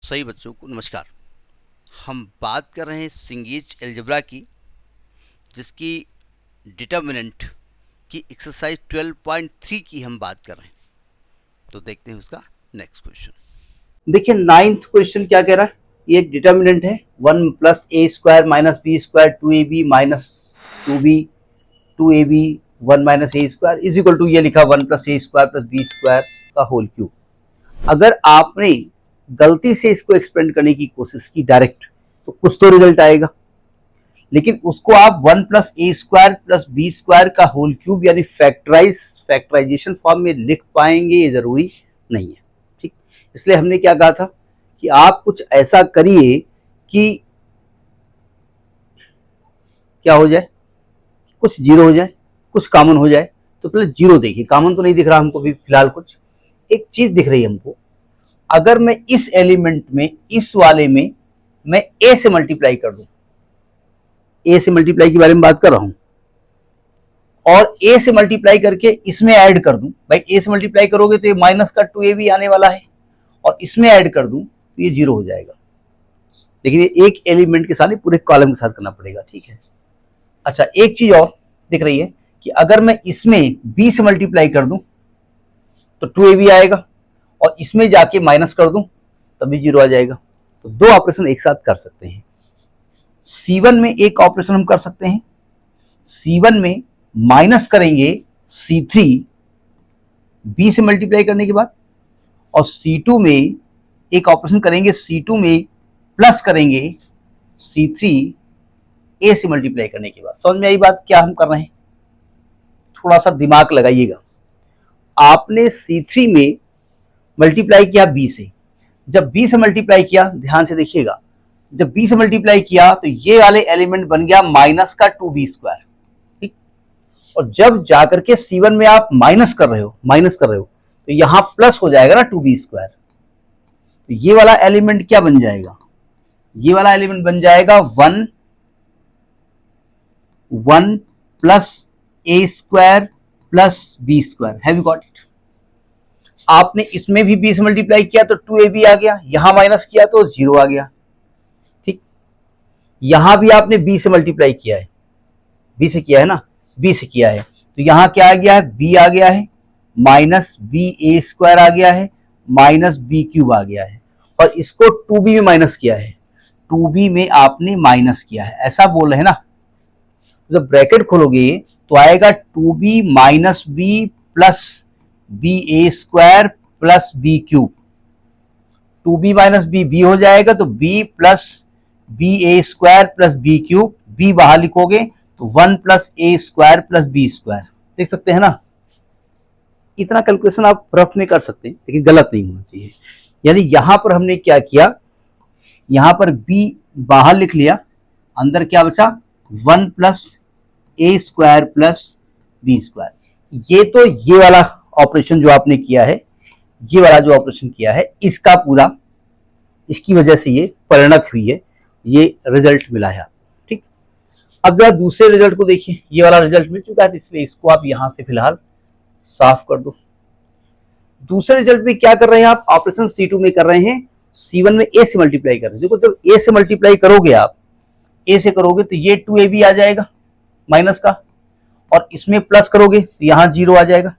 सही बच्चों को नमस्कार। हम बात कर रहे हैं सिंगीज एल्जेब्रा की, जिसकी डिटर्मिनेंट की एक्सरसाइज 12.3 की हम बात कर रहे हैं। तो देखते हैं उसका नेक्स्ट क्वेश्चन। देखिए नाइन्थ क्वेश्चन क्या कह रहा है। ये एक डिटर्मिनेंट है 1 plus A square minus B square 2ab minus 2b 2ab 1 minus A square is equal to ये लिखा 1 plus A square plus B square का होल क्यूब। अगर आपने गलती से इसको एक्सपेंड करने की कोशिश की डायरेक्ट तो कुछ तो रिजल्ट आएगा, लेकिन उसको आप 1 plus A square plus B square का होल क्यूब यानी फैक्टराइजेशन फॉर्म में लिख पाएंगे ये जरूरी नहीं है। ठीक, इसलिए हमने क्या कहा था कि आप कुछ ऐसा करिए कि क्या हो जाए, कुछ जीरो हो जाए, कुछ कॉमन हो जाए। तो पहले जीरो देखिए, कॉमन तो नहीं दिख रहा हमको भी फिलहाल। कुछ एक चीज दिख रही है हमको, अगर मैं इस एलिमेंट में इस वाले में मैं ए से मल्टीप्लाई कर दूं, ए से मल्टीप्लाई के बारे में बात कर रहा हूं, और ए से मल्टीप्लाई करके इसमें ऐड कर दूं, भाई ए से मल्टीप्लाई करोगे तो ये माइनस का 2ab आने वाला है, और इसमें ऐड कर दूं तो ये जीरो हो जाएगा। लेकिन ये एक एलिमेंट के साथ नहीं, पूरे कॉलम के साथ करना पड़ेगा। ठीक है। अच्छा, एक चीज और दिख रही है कि अगर मैं इसमें बी से मल्टीप्लाई कर दूं तो 2ab आएगा, और इसमें जाके माइनस कर दूं तभी जीरो आ जाएगा। तो दो ऑपरेशन एक साथ कर सकते हैं। C1 में एक ऑपरेशन हम कर सकते हैं, C1 में माइनस करेंगे C3 B से मल्टीप्लाई करने के बाद, और C2 में एक ऑपरेशन करेंगे, C2 में प्लस करेंगे C3 A से मल्टीप्लाई करने के बाद। समझ में आई बात क्या हम कर रहे हैं? थोड़ा सा दिमाग लगाइएगा। आपने C3 में मल्टीप्लाई किया B से, जब B से मल्टीप्लाई किया, ध्यान से देखिएगा, जब B से मल्टीप्लाई किया तो ये वाले एलिमेंट बन गया माइनस का 2b स्क्वायर। ठीक, और जब जाकर के C1 में आप माइनस कर रहे हो तो यहां प्लस हो जाएगा ना 2b स्क्वायर। तो ये वाला एलिमेंट क्या बन जाएगा? ये वाला एलिमेंट बन जाएगा 1 plus A square plus B square. Have you got it? आपने इसमें भी बी से मल्टीप्लाई किया तो 2ab आ गया, यहां माइनस किया तो जीरो आ गया। ठीक, यहां भी आपने बी से मल्टीप्लाई किया है, बी से किया है ना, बी से किया है, तो यहां क्या आ गया है? बी आ गया है, माइनस बी ए स्क्वायर आ गया है, माइनस बी क्यूब आ गया है, और इसको 2b में माइनस किया है, 2b में आपने माइनस किया है, ऐसा बोल रहे हैं ना। जब ब्रैकेट खोलोगे तो आएगा 2b minus B plus B A square plus B cube. 2b minus B B हो जाएगा, तो b plus B A square plus B cube, b बाहर लिखोगे तो 1 plus A square plus B square. देख सकते हैं ना, इतना कैलकुलेशन आप रफ में कर सकते हैं, लेकिन गलत नहीं होना चाहिए। यानी यहां पर हमने क्या किया, यहां पर b बाहर लिख लिया, अंदर क्या बचा? 1 plus A square plus B square. ये तो ये वाला ऑपरेशन जो आपने किया है, ये वाला जो ऑपरेशन किया है, इसका पूरा, इसकी वजह से ये परिणत हुई है, ये रिजल्ट मिला है। ठीक, अब जरा दूसरे रिजल्ट को देखिए। ये वाला रिजल्ट मिल चुका है, इसलिए इसको आप यहां से फिलहाल साफ कर दो। दूसरे रिजल्ट में क्या कर रहे हैं आप? ऑपरेशन C2 में कर रहे हैं, C1 में A से मल्टीप्लाई कर रहे हैं। देखो, जब A से मल्टीप्लाई करोगे आप, A से करोगे तो ये 2ab आ जाएगा माइनस का, और इसमें प्लस करोगे तो यहां जीरो आ जाएगा।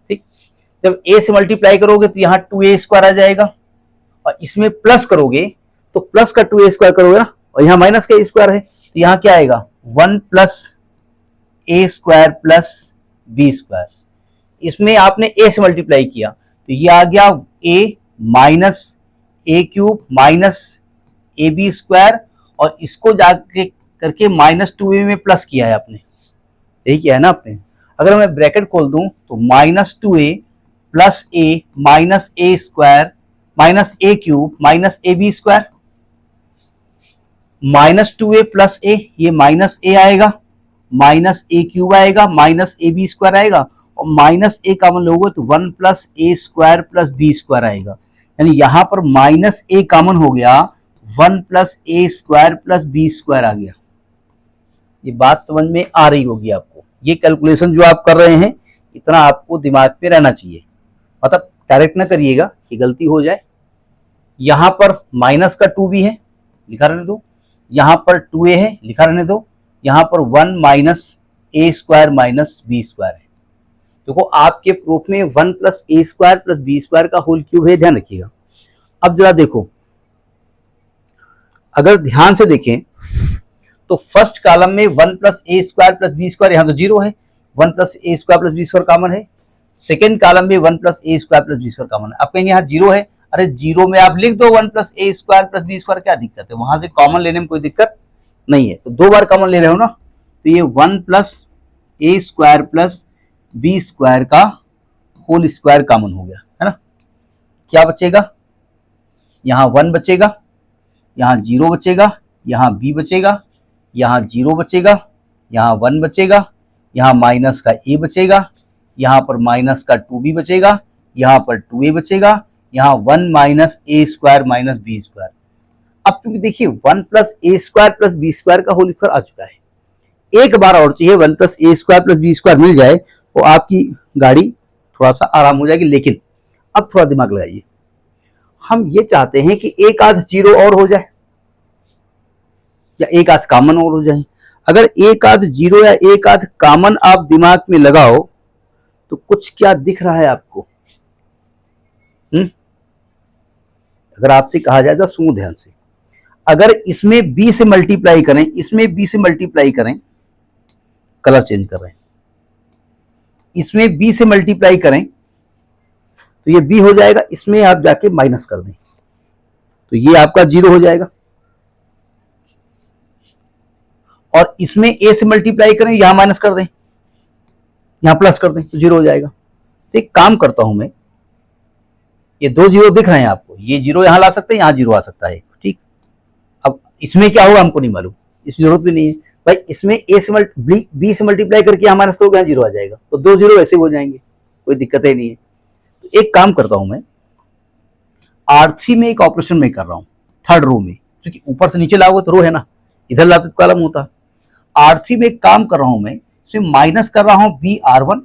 ठीक, जब A से मल्टीप्लाई करोगे तो यहां 2a स्क्वायर आ जाएगा, और इसमें प्लस करोगे तो प्लस का 2a स्क्वायर करोगे ना, और यहां माइनस का स्क्वायर है, तो यहां क्या आएगा? 1 plus A square plus B square. इसमें आपने a से मल्टीप्लाई किया तो ये आ गया a minus A cube minus A B square, और इसको जाके करके माइनस 2a में प्लस किया है आपने, यही किया है ना आपने। अगर मैं ब्रैकेट खोल दूं तो minus 2a plus A minus A square minus A cube minus A B square, minus 2a plus A, ये माइनस ए आएगा, माइनस ए क्यूब आएगा, माइनस ए बी स्क्वायर आएगा, और माइनस ए कॉमन लोगे तो 1 plus A square plus B square आएगा। यानी यहां पर माइनस ए कॉमन हो गया, 1 plus A square plus B square आ गया। ये बात समझ में आ रही होगी आपको। ये कैलकुलेशन जो आप कर रहे हैं, इतना आपको दिमाग में रहना चाहिए, मतलब डायरेक्ट ना करिएगा कि गलती हो जाए। यहां पर माइनस का 2b है, लिखा रहने दो, यहां पर 2a है, लिखा रहने दो, यहां पर 1 minus A square minus B square है। देखो आपके प्रूफ में 1 plus A square plus B square का होल क्यूब है, ध्यान रखिएगा। अब जरा देखो, अगर ध्यान से देखें तो फर्स्ट कॉलम में 1 plus A square plus B square, यहां तो जीरो है, 1 plus A square plus B square common है। सेकेंड कॉलम में 1 plus A square plus B square common है। आप कहेंगे यहाँ जीरो है, अरे जीरो में आप लिख दो 1 plus A square plus B square, क्या दिक्कत है, वहां से कॉमन लेने में कोई दिक्कत नहीं है। तो दो बार कॉमन ले रहे हो ना, तो ये 1 plus A square plus B square का होल स्क्वायर कॉमन हो गया, है ना। क्या बचेगा, यहाँ 1 बचेगा, यहाँ 0 बचेगा, यहाँ b बचेगा, यहाँ 0 बचेगा, यहाँ 1 बचेगा, यहाँ माइनस का a बचेगा, यहाँ पर माइनस का 2b बचेगा, यहाँ पर 2a बचेगा, यहाँ 1 minus A square minus B square. अब चूंकि देखिए 1 plus A square plus B square का होल स्क्वायर आ चुका है, एक बार और चाहिए 1 plus A square plus B square मिल जाए तो आपकी गाड़ी थोड़ा सा आराम हो जाएगी। लेकिन अब थोड़ा दिमाग लगाइए, हम ये चाहते हैं कि एक आध जीरो और हो जाए या एक आध कॉमन और हो जाए। अगर एक आध जीरो या एक आध कॉमन आप दिमाग में लगाओ तो कुछ क्या दिख रहा है आपको? अगर आपसे कहा जाए तो सुनो ध्यान से, अगर इसमें b से मल्टीप्लाई करें, इसमें b से मल्टीप्लाई करें, कलर चेंज कर रहे हैं, इसमें b से मल्टीप्लाई करें तो ये b हो जाएगा, इसमें आप जाके माइनस कर दें तो ये आपका जीरो हो जाएगा, और इसमें a से मल्टीप्लाई करें, यहां माइनस कर दें, यहां प्लस कर दें तो जीरो हो जाएगा। तो एक काम करता हूं मैं, ये दो जीरो दिख रहे हैं आपको, ये जीरो यहां ला सकते हैं, यहां जीरो आ सकता है, ठीक। अब इसमें क्या होगा हमको नहीं मालूम, इसकी जरूरत भी नहीं है भाई। इसमें a से b से मल्टीप्लाई करके यहां माइनस करोगे, यहां जीरो आ जाएगा, तो दो जीरो ऐसे हो जाएंगे, कोई दिक्कत ही नहीं है। तो एक काम करता हूं मैं, R3 में एक ऑपरेशन में कर रहा हूं, थर्ड रो में, क्योंकि ऊपर से नीचे लाओगे तो रो है ना, इधर लाते तो कॉलम होता। R3 में एक काम कर रहा हूं मैं, इसमें माइनस कर रहा हूं BR1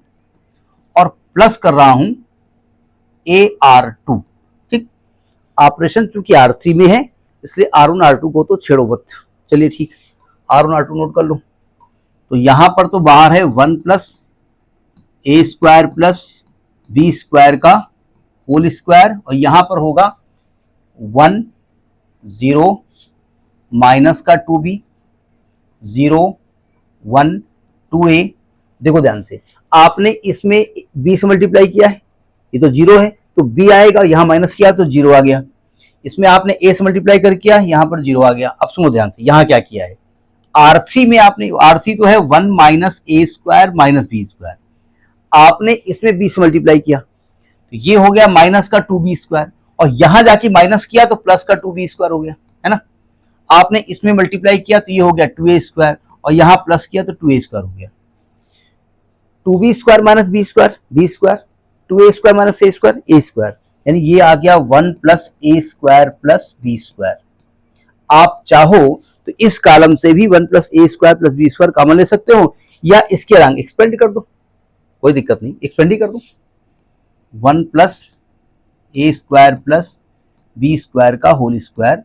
और प्लस कर रहा हूं AR2, ठीक। ऑपरेशन चूंकि R3 में है इसलिए R1 R2 को तो छेड़ो मत, चलिए ठीक, R1 R2 नोट कर लो। तो यहां पर तो बाहर है 1 plus A square plus B square का होल स्क्वायर, और यहां पर होगा 1 0 माइनस का 2b 0 1 2a। देखो ध्यान से, आपने इसमें b से मल्टीप्लाई किया है, ये तो जीरो है तो b आएगा, यहां माइनस किया तो जीरो आ गया। इसमें आपने a से मल्टीप्लाई कर किया, यहां पर जीरो आ गया। अब सुनो ध्यान से, यहां क्या किया है, R3 में आपने, R3 तो है 1 minus A square minus B square, आपने इसमें b से मल्टीप्लाई किया तो ये हो गया माइनस का 2b स्क्वायर, और यहां जाके माइनस किया तो प्लस का 2b स्क्वायर हो गया, है ना। आपने इसमें मल्टीप्लाई किया तो ये हो गया 2a स्क्वायर, और यहां प्लस किया तो 2a स्क्वायर हो गया। 2b square minus B square, B square, 2a square minus A square, A square, यानी ये आ गया 1 plus A square plus B square. आप चाहो तो इस कॉलम से भी 1 plus A square plus B square common ले सकते हो, या इसके रंग एक्सपेंड कर दो, कोई दिक्कत नहीं, एक्सपेंड ही कर दो। 1 plus A square plus B square का होल स्क्वायर।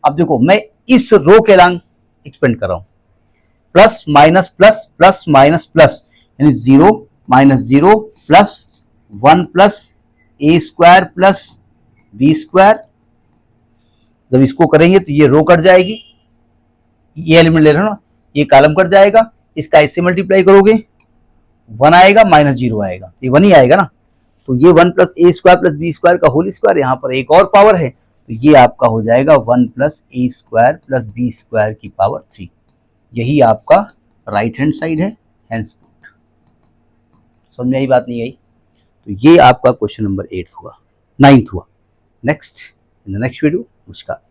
अब देखो मैं इस रो के रंग एक्सपेंड कर रहा हूं, plus minus plus plus minus plus, यानी 0 minus 0 plus 1 plus A square plus B square. जब इसको करेंगे तो ये रो कट जाएगी, ये एलिमेंट ले रहे हो ना, ये कॉलम कट जाएगा, इसका इससे मल्टीप्लाई करोगे 1 आएगा माइनस 0 आएगा, ये 1 ही आएगा ना। तो ये 1 plus A square plus B square का होल स्क्वायर, यहाँ पर एक और पावर है तो ये आपका हो जाएगा 1 plus A square plus B square की पावर 3। यही आपका राइट हैंड साइड है, हेंस समझ में आई बात नहीं आई? तो ये आपका क्वेश्चन नंबर 8 हुआ, 9th हुआ। Next in the next video, नमस्कार।